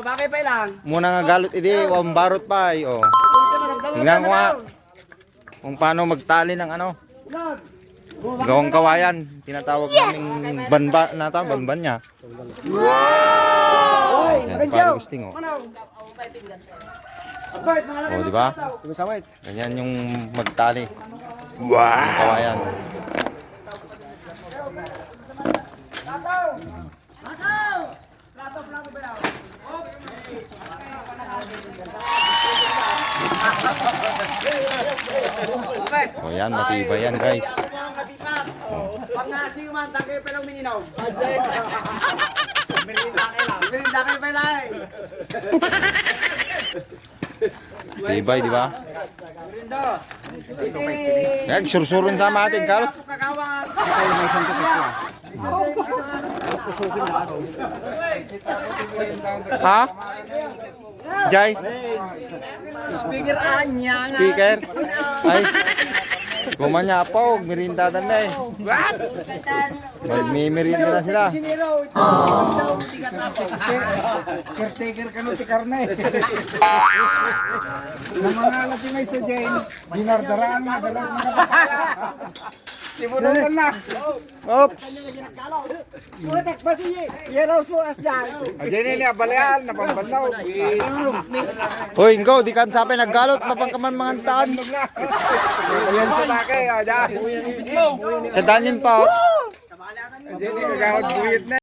bagay pa lang. Muna nga galot idi, barot pa ay oh. Tingnan ko nga kung paano magtali ng ano. Gawang kawayan, tinatawag naming banba na ta, banban niya. Yan, para gusting oh. Oh, di ba? Ganyan yung magtali. Wow! Yung kawayan. Oh, yan, matibay yan, guys. Pangasi man, tagay pa lang mininaw. Merinda kayo pa lang. Tibay, di ba? Merinda. Yan, sursurun sama atin, Karot. Ha? Jai? Speaker anya nga. Speaker? Ay. Gumanya pa, mirinda na eh. What? Magmimirinda na sila. Caretaker ka no ti karne. Namangalat yung may sa Jane. Dinardaraan nga, dalawang mga simulan na. Oops! Utak pa siya. Yaraw so as dyan. Diyan niya balayan, napambalaw. Hoy, Ingo, di kan sabi naggalot, mapangkaman mga taan. Yan sa takay, dyan. Kadanin pa. Diyan niya gagawad buyid na.